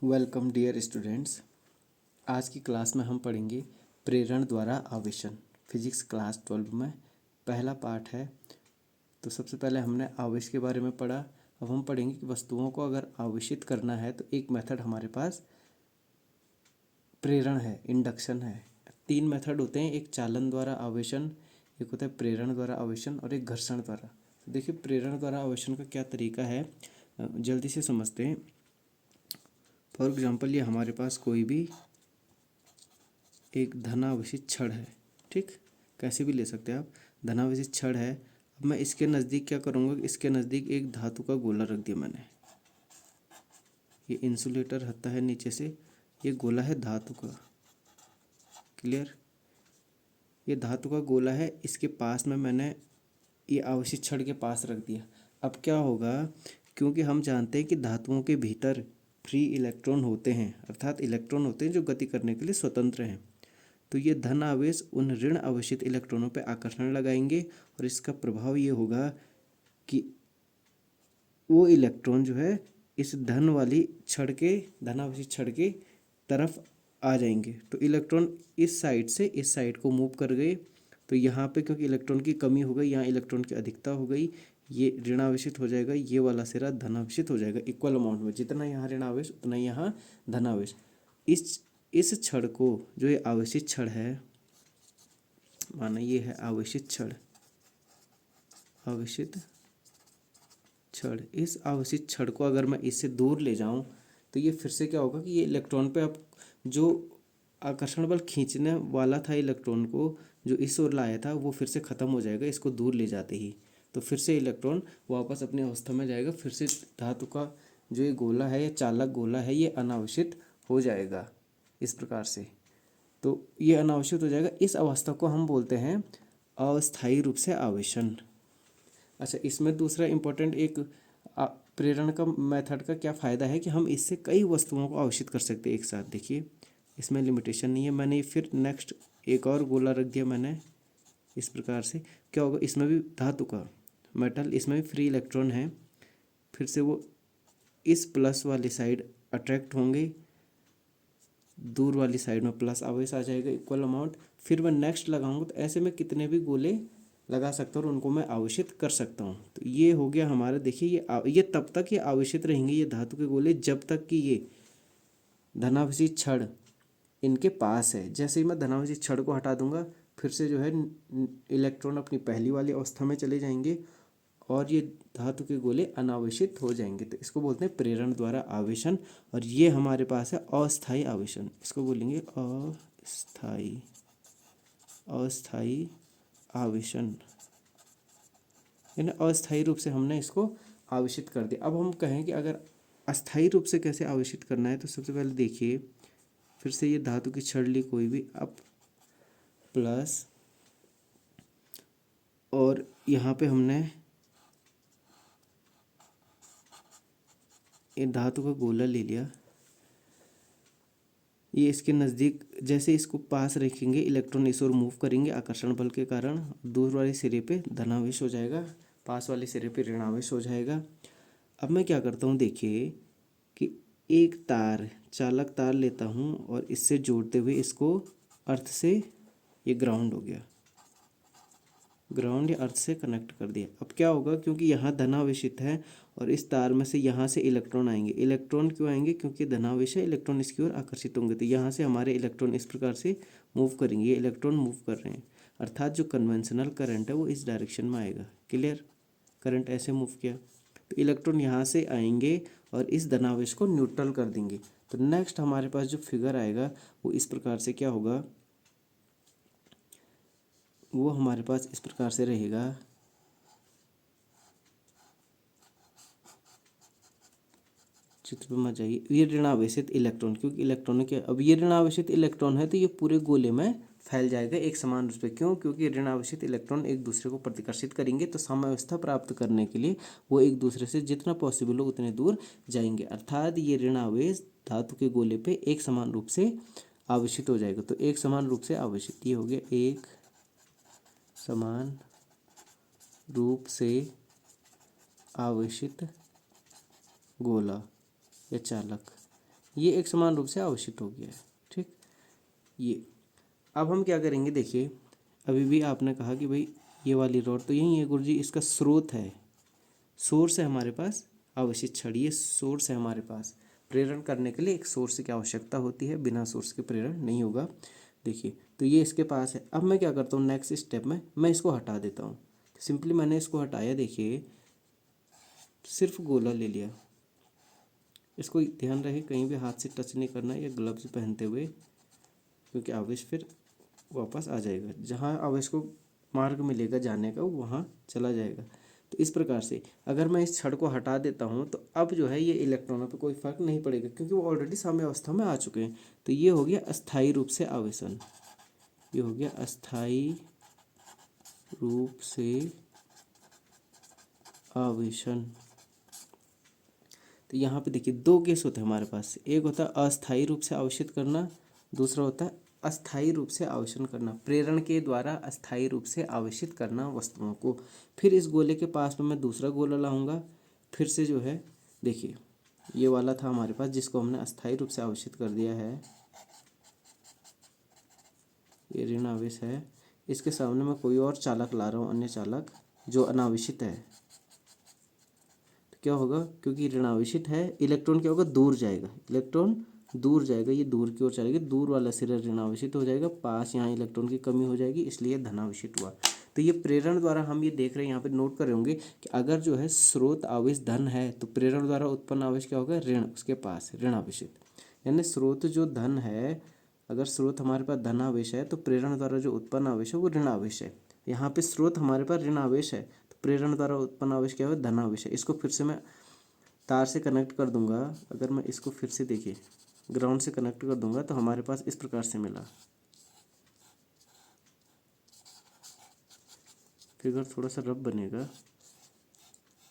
Welcome dear students. आज की class में हम पढ़ेंगे प्रेरण द्वारा आवेशन। फिजिक्स क्लास 12 में पहला पार्ट है। तो सबसे पहले हमने आवेश के बारे में पढ़ा। अब हम पढ़ेंगे कि वस्तुओं को अगर आवेशित करना है तो एक मेथड हमारे पास प्रेरण है, इंडक्शन है। तीन मेथड होते हैं, एक चालन द्वारा आवेशन, एक होता है प्रेरण द्वारा आवेशन और एक घर्षण द्वारा। तो देखिए प्रेरण द्वारा आवेशन का क्या तरीका है, जल्दी से समझते हैं। फॉर एग्जाम्पल ये हमारे पास कोई भी एक धनावेशित छड़ है, ठीक, कैसे भी ले सकते हैं आप। धनावेशित छड़ है। अब मैं इसके नज़दीक क्या करूँगा, इसके नज़दीक एक धातु का गोला रख दिया मैंने। ये इंसुलेटर हटता है नीचे से, ये गोला है धातु का। क्लियर। ये धातु का गोला है, इसके पास में मैंने ये आवेशित छड़ के पास रख दिया। अब क्या होगा, क्योंकि हम जानते हैं कि धातुओं के भीतर फ्री इलेक्ट्रॉन होते हैं, अर्थात इलेक्ट्रॉन होते हैं जो गति करने के लिए स्वतंत्र हैं। तो ये धन आवेश उन ऋण आवेशित इलेक्ट्रॉनों पर आकर्षण लगाएंगे और इसका प्रभाव ये होगा कि वो इलेक्ट्रॉन जो है इस धन वाली छड़ के, धनावेशित छड़ के तरफ आ जाएंगे। तो इलेक्ट्रॉन इस साइड से इस साइड को मूव कर गए। तो यहाँ पे क्योंकि इलेक्ट्रॉन की कमी हो गई, यहाँ इलेक्ट्रॉन की अधिकता हो गई, ये ऋणावेशित हो जाएगा, ये वाला सिरा धनावेशित हो जाएगा। इक्वल अमाउंट में, जितना यहाँ ऋणावेश उतना यहाँ धनावेश। इस छड़ को, जो ये आवेशित छड़ है, माना ये है आवेशित छड़, आवेशित छड़, इस आवेशित छड़ को अगर मैं इससे दूर ले जाऊं तो ये फिर से क्या होगा कि ये इलेक्ट्रॉन पे अब जो आकर्षण बल खींचने वाला था इलेक्ट्रॉन को, जो इस ओर लाया था, वो फिर से ख़त्म हो जाएगा इसको दूर ले जाते ही। तो फिर से इलेक्ट्रॉन वापस अपनी अवस्था में जाएगा, फिर से धातु का जो ये गोला है, ये चालक गोला है, ये अनावेशित हो जाएगा इस प्रकार से। तो ये अनावेशित हो जाएगा। इस अवस्था को हम बोलते हैं अस्थायी रूप से आवेशन। अच्छा, इसमें दूसरा इम्पोर्टेंट एक प्रेरण का मेथड का क्या फ़ायदा है कि हम इससे कई वस्तुओं को आवेशित कर सकते हैं एक साथ। देखिए इसमें लिमिटेशन नहीं है। मैंने फिर नेक्स्ट एक और गोला रख दिया मैंने इस प्रकार से। क्या होगा, इसमें भी धातु का मेटल, इसमें भी फ्री इलेक्ट्रॉन है, फिर से वो इस प्लस वाली साइड अट्रैक्ट होंगे, दूर वाली साइड में प्लस आवेश आ जाएगा इक्वल अमाउंट। फिर मैं नेक्स्ट लगाऊंगा तो ऐसे में कितने भी गोले लगा सकता हूँ और उनको मैं आवेशित कर सकता हूँ। तो ये हो गया हमारा। देखिए ये तब तक ये आवेशित रहेंगे ये धातु के गोले जब तक कि ये धनावेशित छड़ इनके पास है। जैसे ही मैं धनावेशित छड़ को हटा दूंगा, फिर से जो है इलेक्ट्रॉन अपनी पहली वाली अवस्था में चले जाएंगे और ये धातु के गोले अनावेशित हो जाएंगे। तो इसको बोलते हैं प्रेरण द्वारा आवेशन। और ये हमारे पास है अस्थायी आवेशन, इसको बोलेंगे अस्थायी, अस्थायी आवेशन, यानी अस्थायी रूप से हमने इसको आवेशित कर दिया। अब हम कहें कि अगर अस्थायी रूप से कैसे आवेशित करना है, तो सबसे पहले देखिए, फिर से ये धातु की छड़ ली कोई भी, अब प्लस, और यहाँ पे हमने ये धातु का गोला ले लिया। ये इसके नज़दीक, जैसे इसको पास रखेंगे इलेक्ट्रॉन इस ओर मूव करेंगे आकर्षण बल के कारण, दूर वाले सिरे पे धनावेश हो जाएगा, पास वाले सिरे पे ऋणावेश हो जाएगा। अब मैं क्या करता हूँ, देखिए कि एक तार, चालक तार लेता हूँ और इससे जोड़ते हुए इसको अर्थ से, ये ग्राउंड हो गया, ग्राउंड या अर्थ से कनेक्ट कर दिया। अब क्या होगा, क्योंकि यहाँ धनावेशित है और इस तार में से यहाँ से इलेक्ट्रॉन आएंगे। इलेक्ट्रॉन क्यों आएंगे, क्योंकि धनावेश है, इलेक्ट्रॉन इसकी ओर आकर्षित होंगे। तो यहाँ से हमारे इलेक्ट्रॉन इस प्रकार से मूव करेंगे, ये इलेक्ट्रॉन मूव कर रहे हैं, अर्थात जो कन्वेंशनल करंट है वो इस डायरेक्शन में आएगा। क्लियर। करंट ऐसे मूव किया तो इलेक्ट्रॉन यहाँ से आएंगे और इस धनावेश को न्यूट्रल कर देंगे। तो नेक्स्ट हमारे पास जो फिगर आएगा वो इस प्रकार से क्या होगा, वो हमारे पास इस प्रकार से रहेगा। चित्र पे मत जाइए। ये ऋणावेशित इलेक्ट्रॉन, क्योंकि इलेक्ट्रॉन के, अब ये ऋणावेशित इलेक्ट्रॉन है तो ये पूरे गोले में फैल जाएगा एक समान रूप से। क्यों, क्योंकि ऋणावेशित इलेक्ट्रॉन एक दूसरे को प्रतिकर्षित करेंगे, तो साम्यावस्था प्राप्त करने के लिए वो एक दूसरे से जितना पॉसिबल हो उतने दूर जाएंगे, अर्थात ये ऋणावेश धातु के गोले पे एक समान रूप से आवेशित हो जाएगा। तो एक समान रूप से आवेशित, ये हो गया एक समान रूप से आवेशित गोला या चालक। ये एक समान रूप से आवेशित हो गया है। ठीक, ये अब हम क्या करेंगे, देखिए अभी भी आपने कहा कि भाई ये वाली रॉड तो यही है गुरुजी, इसका स्रोत है, सोर्स है हमारे पास आवेशित छड़, ये सोर्स है हमारे पास। प्रेरण करने के लिए एक सोर्स की आवश्यकता होती है, बिना सोर्स के प्रेरण नहीं होगा। देखिए तो ये इसके पास है। अब मैं क्या करता हूँ, नेक्स्ट स्टेप में मैं इसको हटा देता हूँ। सिंपली मैंने इसको हटाया, देखिए सिर्फ गोला ले लिया। इसको ध्यान रहे कहीं भी हाथ से टच नहीं करना या ग्लव्स पहनते हुए, क्योंकि आवेश फिर वापस आ जाएगा, जहाँ आवेश को मार्ग मिलेगा जाने का वो वहाँ चला जाएगा। तो इस प्रकार से अगर मैं इस छड़ को हटा देता हूँ तो अब जो है ये इलेक्ट्रॉनों पे कोई फर्क नहीं पड़ेगा, क्योंकि वो ऑलरेडी साम्य अवस्था में आ चुके हैं। तो ये हो गया अस्थायी रूप से आवेशन, ये हो गया अस्थायी रूप से आवेशन। तो यहाँ पे देखिए दो केस होते हैं हमारे पास, एक होता है अस्थायी रूप से आवेशित करना, दूसरा होता है अस्थायी रूप से आवेशन करना, प्रेरण के द्वारा अस्थायी रूप से आवेशित करना वस्तुओं को। फिर इस गोले के पास में मैं दूसरा गोला लाऊंगा, फिर से जो है देखिए ये वाला था हमारे पास जिसको हमने अस्थायी रूप से आवेशित कर दिया है, ये ऋण आवेश है। इसके सामने मैं कोई और चालक ला रहा हूँ, अन्य चालक जो अनावेशित है। तो क्या होगा, क्योंकि ऋणावेशित है, इलेक्ट्रॉन क्या होगा, दूर जाएगा, इलेक्ट्रॉन दूर जाएगा, ये दूर की ओर चलेगा, दूर वाला सिरा ऋणावेशित हो जाएगा, पास यहाँ इलेक्ट्रॉन की कमी हो जाएगी, इसलिए धनावेशित हुआ। तो ये प्रेरण द्वारा हम ये देख रहे हैं, यहाँ पे नोट कर रहे होंगे कि अगर जो है स्रोत आवेश धन है तो प्रेरण द्वारा उत्पन्न आवेश क्या होगा, ऋण, उसके पास ऋण आवेशित। यानी स्रोत जो धन है, अगर स्रोत हमारे पास धन आवेश है तो प्रेरण द्वारा जो उत्पन्न आवेश है वो ऋण आवेश है। यहाँ पे स्रोत हमारे पास ऋण आवेश है तो प्रेरण द्वारा उत्पन्न आवेश क्या है, धन आवेश है। इसको फिर से मैं तार से कनेक्ट कर दूंगा, अगर मैं इसको फिर से देखिए ग्राउंड से कनेक्ट कर दूंगा तो हमारे पास इस प्रकार से मिला। फिगर थोड़ा सा रफ बनेगा,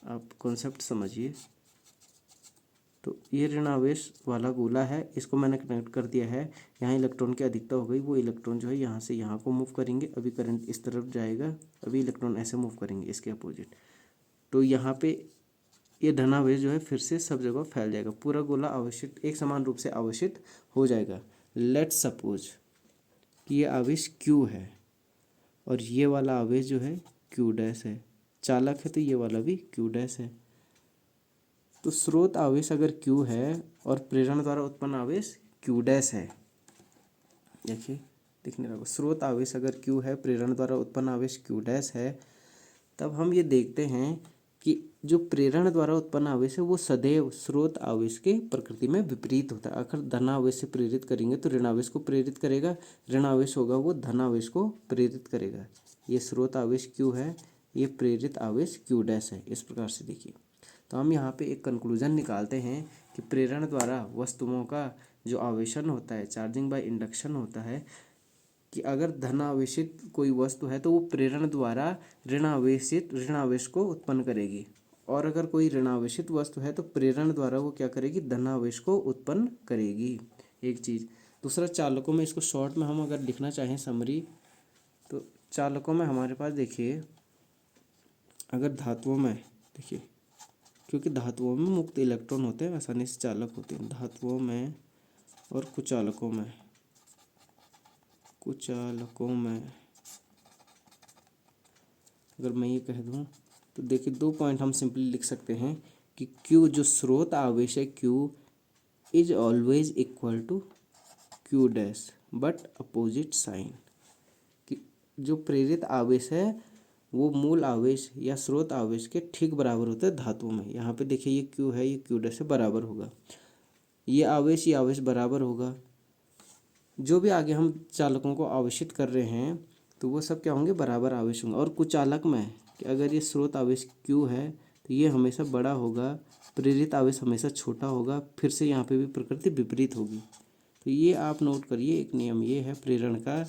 आप कॉन्सेप्ट समझिए। तो ये ऋण आवेश वाला गोला है, इसको मैंने कनेक्ट कर दिया है, यहाँ इलेक्ट्रॉन की अधिकता हो गई, वो इलेक्ट्रॉन जो है यहाँ से यहाँ को मूव करेंगे, अभी करंट इस तरफ जाएगा, अभी इलेक्ट्रॉन ऐसे मूव करेंगे इसके अपोजिट। तो यहाँ पे ये धनावेश जो है फिर से सब जगह फैल जाएगा, पूरा गोला आवेशित, एक समान रूप से आवेशित हो जाएगा। लेट्स सपोज कि ये आवेश Q है और ये वाला आवेश जो है Q डैश है, चालक है तो ये वाला भी Q डैश है। तो स्रोत आवेश अगर Q है और प्रेरण द्वारा उत्पन्न आवेश Q डैश है, देखिए दिखने लगा, स्रोत आवेश अगर Q है, प्रेरण द्वारा उत्पन्न आवेश Q डैश है, तब हम ये देखते हैं कि जो प्रेरण द्वारा उत्पन्न आवेश है वो सदैव स्रोत आवेश के प्रकृति में विपरीत होता है। अगर धनावेश से प्रेरित करेंगे तो ऋणावेश को प्रेरित करेगा, ऋणावेश होगा वो धनावेश को प्रेरित करेगा। ये स्रोत आवेश Q है, ये प्रेरित आवेश Q डैश है, इस प्रकार से देखिए। तो हम यहाँ पे एक कंक्लूजन निकालते हैं कि प्रेरण द्वारा वस्तुओं का जो आवेशन होता है, चार्जिंग बाय इंडक्शन होता है, कि अगर धनावेशित कोई वस्तु है तो वो प्रेरण द्वारा ऋणावेश को उत्पन्न करेगी, और अगर कोई ऋणावेशित वस्तु है तो प्रेरण द्वारा वो क्या करेगी, धनावेश को उत्पन्न करेगी। एक चीज़, दूसरा चालकों में, इसको शॉर्ट में हम अगर लिखना चाहें समरी, तो चालकों में हमारे पास देखिए, अगर धातुओं में देखिए, क्योंकि धातुओं में मुक्त इलेक्ट्रॉन होते हैं, आसानी से चालक होते हैं, धातुओं में और कुचालकों में, अगर मैं ये कह दूं तो देखिए 2 पॉइंट हम सिंपली लिख सकते हैं कि Q जो स्रोत आवेश है Q is always equal to Q dash but opposite sign, कि जो प्रेरित आवेश है वो मूल आवेश या स्रोत आवेश के ठीक बराबर होता है धातुओं में। यहाँ पे देखिए ये Q है, ये Q डैश से बराबर होगा, ये आवेश बराबर होगा। जो भी आगे हम चालकों को आवेशित कर रहे हैं तो वो सब क्या होंगे, बराबर आवेश होंगे। और कुचालक में कि अगर ये स्रोत आवेश Q है तो ये हमेशा बड़ा होगा, प्रेरित आवेश हमेशा छोटा होगा, फिर से यहाँ पे भी प्रकृति विपरीत होगी। तो ये आप नोट करिए, एक नियम ये है प्रेरण का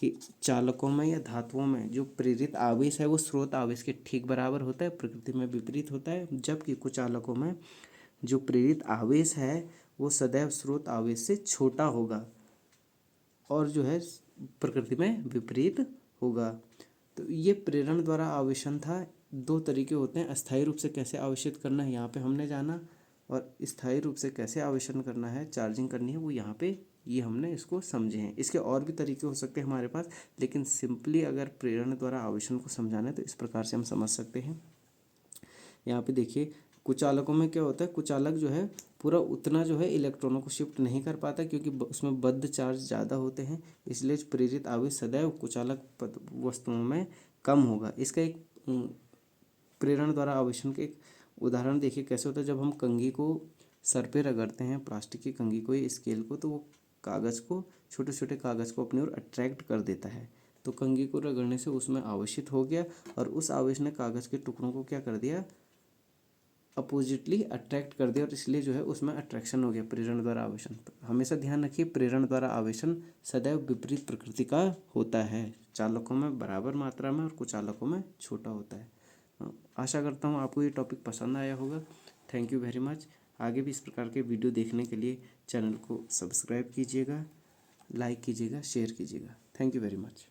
कि चालकों में या धातुओं में जो प्रेरित आवेश है वो स्रोत आवेश के ठीक बराबर होता है, प्रकृति में विपरीत होता है, जबकि कुचालकों में जो प्रेरित आवेश है वो सदैव स्रोत आवेश से छोटा होगा और जो है प्रकृति में विपरीत होगा। तो ये प्रेरण द्वारा आवेशन था। 2 तरीके होते हैं, अस्थायी रूप से कैसे आवेशित करना है यहाँ पे हमने जाना, और स्थायी रूप से कैसे आवेशन करना है, चार्जिंग करनी है, वो यहाँ पे ये हमने इसको समझे हैं। इसके और भी तरीके हो सकते हैं हमारे पास, लेकिन सिंपली अगर प्रेरण द्वारा आवेशन को समझाना है तो इस प्रकार से हम समझ सकते हैं। यहाँ पे देखिए कुचालकों में क्या होता है, कुचालक जो है पूरा उतना जो है इलेक्ट्रॉनों को शिफ्ट नहीं कर पाता क्योंकि उसमें बद्ध चार्ज ज़्यादा होते हैं, इसलिए प्रेरित आवेश सदैव कुचालक वस्तुओं में कम होगा। इसका एक प्रेरण द्वारा आवेशन के एक उदाहरण देखिए कैसे होता है। जब हम कंघी को सर पे रगड़ते हैं, प्लास्टिक की कंघी को या स्केल को, तो वो कागज़ को, छोटे छोटे कागज़ को अपनी ओर अट्रैक्ट कर देता है। तो कंघी को रगड़ने से उसमें आवेशित हो गया और उस आवेश ने कागज़ के टुकड़ों को क्या कर दिया, अपोजिटली अट्रैक्ट कर दिया, और इसलिए जो है उसमें अट्रैक्शन हो गया, प्रेरण द्वारा आवेशन। हमेशा ध्यान रखिए प्रेरण द्वारा आवेशन सदैव विपरीत प्रकृति का होता है, चालकों में बराबर मात्रा में और कुचालकों में छोटा होता है। आशा करता हूँ आपको ये टॉपिक पसंद आया होगा। Thank you very much. आगे भी इस प्रकार के वीडियो देखने के लिए चैनल को सब्सक्राइब कीजिएगा, लाइक कीजिएगा, शेयर कीजिएगा। Thank you very much.